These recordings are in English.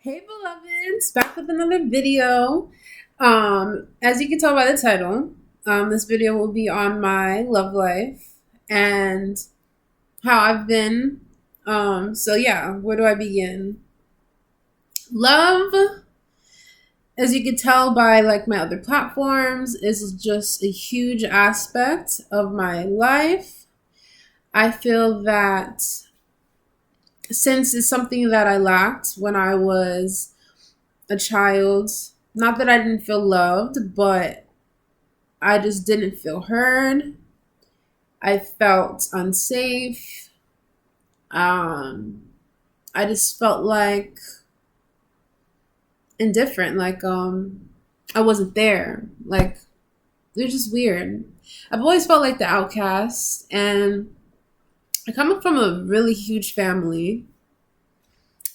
Hey beloveds, back with another video. As you can tell by the title, this video will be on my love life and how I've been. So yeah, where do I begin? Love, as you can tell by like my other platforms, is just a huge aspect of my life. I feel that since it's something that I lacked when I was a child. Not that I didn't feel loved, but I just didn't feel heard. I felt unsafe. Um, I just felt like indifferent, like I wasn't there. Like it was just weird. I've always felt like the outcast, and I come from a really huge family,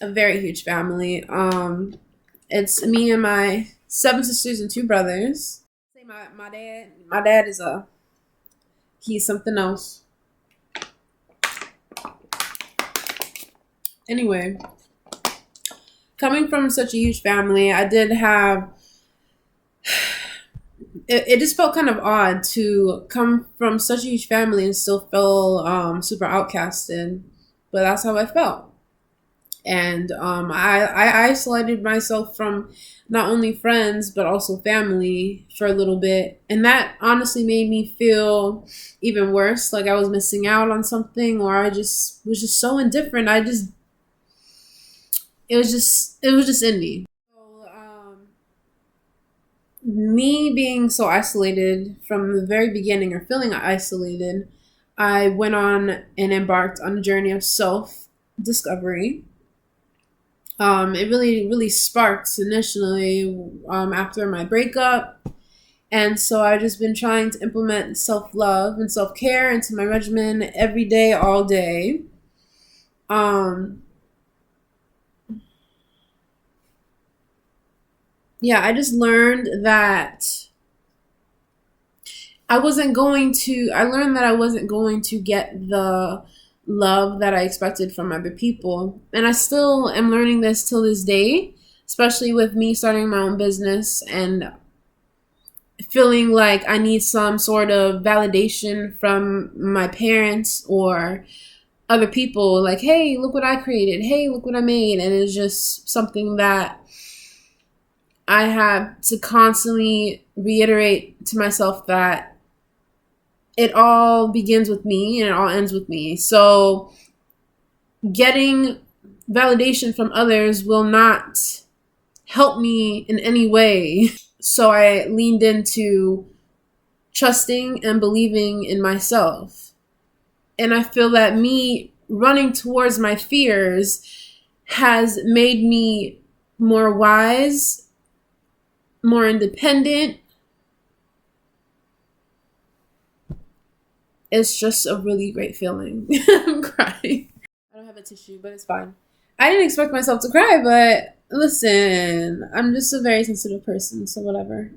a very huge family. It's me and my seven sisters and two brothers. Say my dad is he's something else. Anyway, coming from such a huge family, I did have it just felt kind of odd to come from such a huge family and still feel super outcasted, but that's how I felt. And I isolated myself from not only friends but also family for a little bit, and that honestly made me feel even worse, like I was missing out on something, or I just was just so indifferent. It was just in me. So, me being so isolated from the very beginning, or feeling isolated, I went on and embarked on a journey of self discovery. It really sparked initially after my breakup. And so I've just been trying to implement self love and self care into my regimen every day, all day. Um, yeah, I just learned that I learned that I wasn't going to get the love that I expected from other people. And I still am learning this till this day, especially with me starting my own business and feeling like I need some sort of validation from my parents or other people, like, hey, look what I created. Hey, look what I made. And it's just something that I have to constantly reiterate to myself that it all begins with me and it all ends with me. So getting validation from others will not help me in any way. So I leaned into trusting and believing in myself. And I feel that me running towards my fears has made me more wise, more independent. It's just a really great feeling. I'm crying. I don't have a tissue, but it's fine. I didn't expect myself to cry, but listen, I'm just a very sensitive person, so whatever.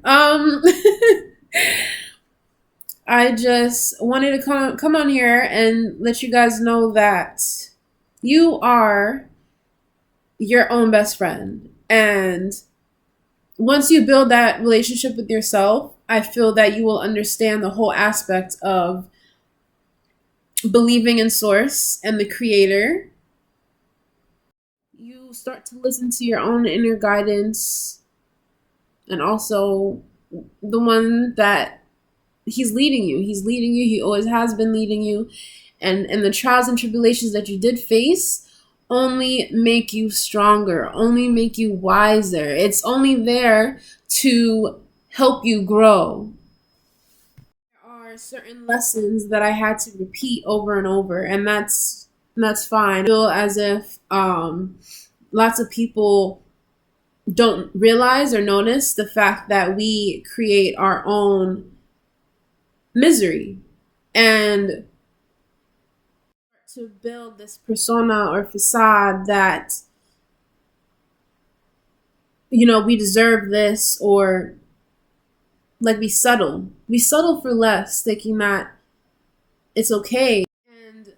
I just wanted to come on here and let you guys know that you are your own best friend. And once you build that relationship with yourself, I feel that you will understand the whole aspect of believing in source and the creator. You start to listen to your own inner guidance, and also the one that he's leading you. He's leading you. He always has been leading you. And the trials and tribulations that you did face only make you stronger, only make you wiser. It's only there to help you grow. There are certain lessons that I had to repeat over and over, and that's fine. I feel as if lots of people don't realize or notice the fact that we create our own misery, and to build this persona or facade that we deserve this, or like we settle for less, thinking that it's okay. And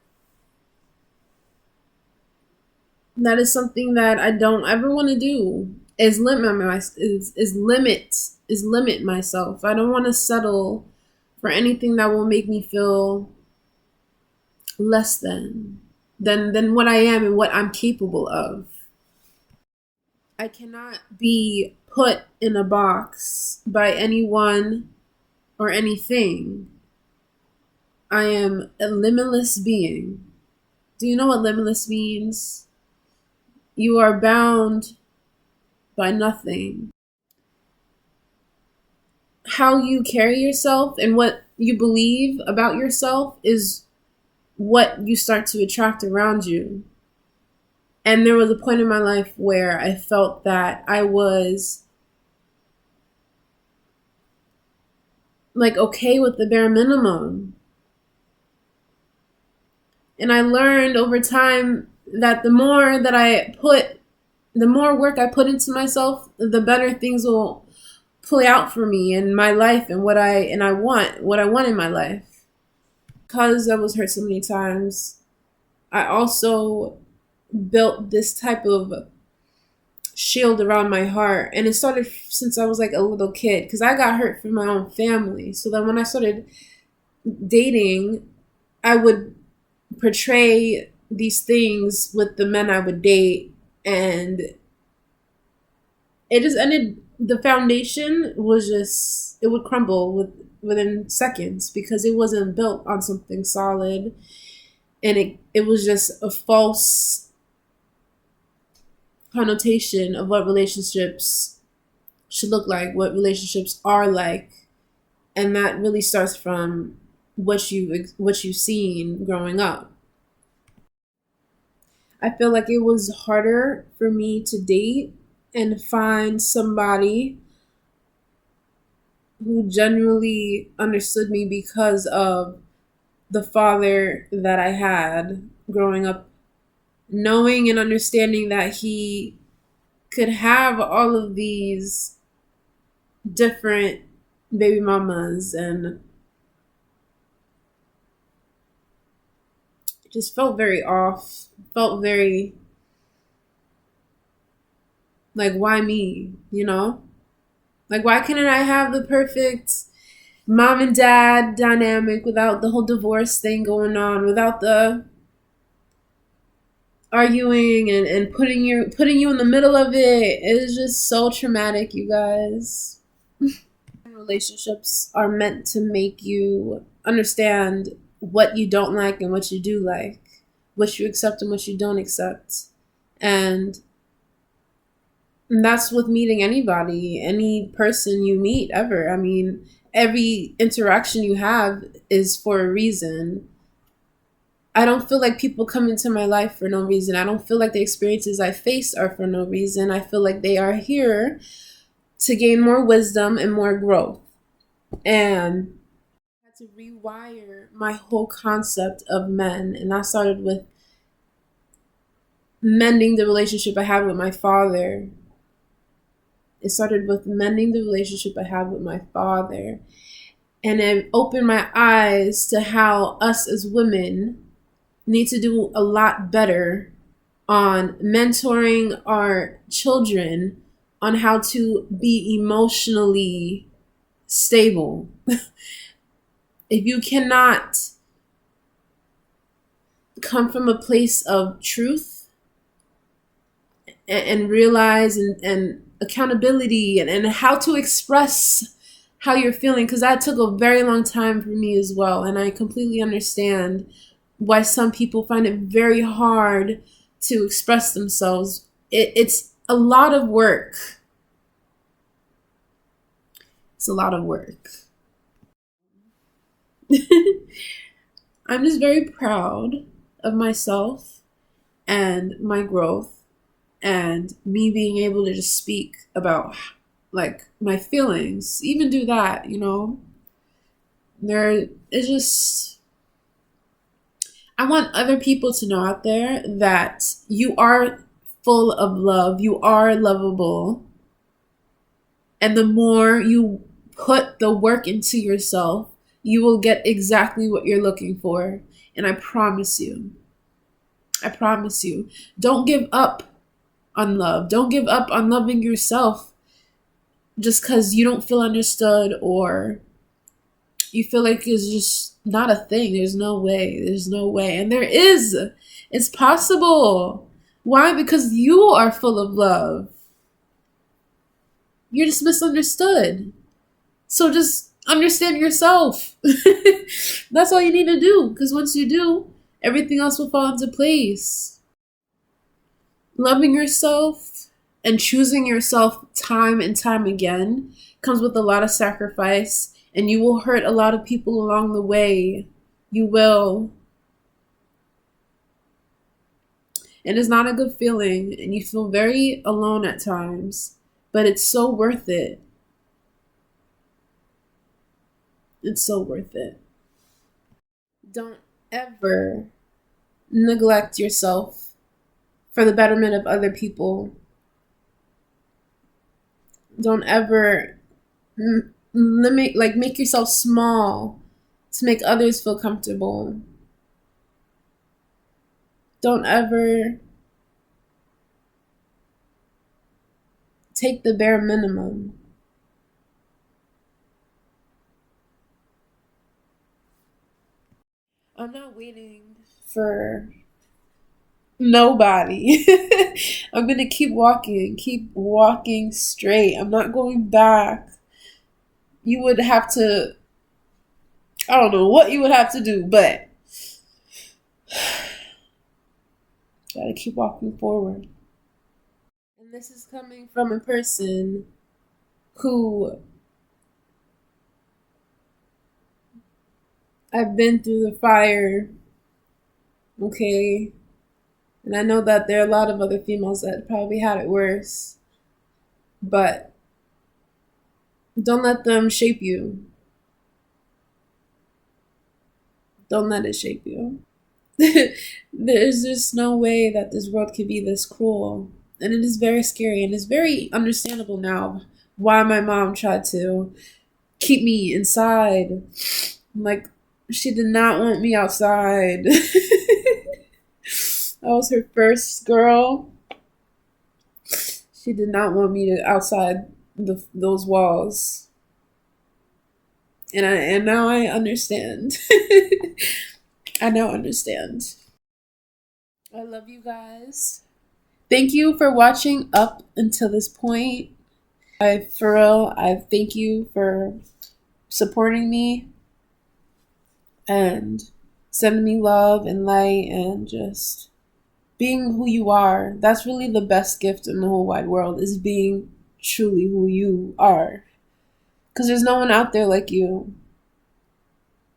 That is something that I don't ever want to do. Is limit myself. I don't want to settle for anything that will make me feel less than what I am and what I'm capable of. I cannot be put in a box by anyone or anything. I am a limitless being. Do you know what limitless means? You are bound by nothing. How you carry yourself and what you believe about yourself is what you start to attract around you. And there was a point in my life where I felt that I was like okay with the bare minimum. And I learned over time that the more work I put into myself, the better things will play out for me in my life and what I want in my life. Because I was hurt so many times, I also built this type of shield around my heart, and it started since I was like a little kid because I got hurt from my own family. So then when I started dating, I would portray these things with the men I would date, and it just ended. The foundation was just, it would crumble within seconds because it wasn't built on something solid, and it was just a false connotation of what relationships should look like, what relationships are like, and that really starts from what you've seen growing up. I feel like it was harder for me to date and find somebody who genuinely understood me because of the father that I had growing up, knowing and understanding that he could have all of these different baby mamas, and it just felt very off, felt very like, why me, you know? Like, why couldn't I have the perfect mom and dad dynamic without the whole divorce thing going on, without the arguing and putting you in the middle of it? It is just so traumatic, you guys. Relationships are meant to make you understand what you don't like and what you do like, what you accept and what you don't accept. And that's with meeting anybody, any person you meet ever. I mean, every interaction you have is for a reason. I don't feel like people come into my life for no reason. I don't feel like the experiences I face are for no reason. I feel like they are here to gain more wisdom and more growth. And I had to rewire my whole concept of men. And that started with mending the relationship I had with my father. It started with mending the relationship I had with my father. And it opened my eyes to how us as women need to do a lot better on mentoring our children on how to be emotionally stable. If you cannot come from a place of truth and realize and accountability and how to express how you're feeling, because that took a very long time for me as well, and I completely understand why some people find it very hard to express themselves. It's a lot of work. It's a lot of work. I'm just very proud of myself and my growth and me being able to just speak about like my feelings, even do that, you know. There is just, I want other people to know out there that you are full of love, you are lovable, and the more you put the work into yourself, you will get exactly what you're looking for, and I promise you. I promise you. Don't give up on love. Don't give up on loving yourself just because you don't feel understood or you feel like it's just not a thing. There's no way. There's no way. And there is. It's possible. Why? Because you are full of love. You're just misunderstood. So just understand yourself. That's all you need to do. Because once you do, everything else will fall into place. Loving yourself and choosing yourself time and time again comes with a lot of sacrifice, and you will hurt a lot of people along the way. You will. And it's not a good feeling, and you feel very alone at times, but it's so worth it. It's so worth it. Don't ever neglect yourself for the betterment of other people. Don't ever make yourself small to make others feel comfortable. Don't ever take the bare minimum. I'm not waiting for nobody. I'm gonna keep walking straight. I'm not going back. You would have to, I don't know what you would have to do, but gotta keep walking forward. And this is coming from a person who I've been through the fire, okay? And I know that there are a lot of other females that probably had it worse. But don't let them shape you. Don't let it shape you. There's just no way that this world could be this cruel. And it is very scary, and it's very understandable now why my mom tried to keep me inside. Like, she did not want me outside. I was her first girl. She did not want me to outside those walls. And now I understand. I now understand. I love you guys. Thank you for watching up until this point. I thank you for supporting me and sending me love and light and just being who you are. That's really the best gift in the whole wide world, is being truly who you are. Because there's no one out there like you.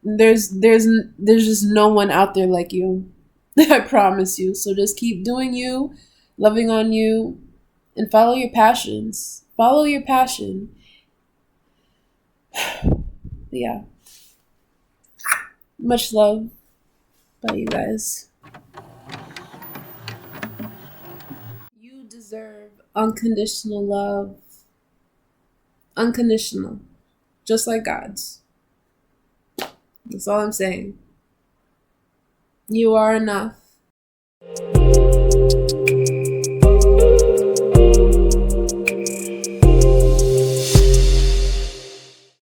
There's just no one out there like you. I promise you. So just keep doing you, loving on you, and follow your passions. Follow your passion. Yeah. Much love. Bye, you guys. You deserve unconditional love. Unconditional. Just like God's. That's all I'm saying. You are enough.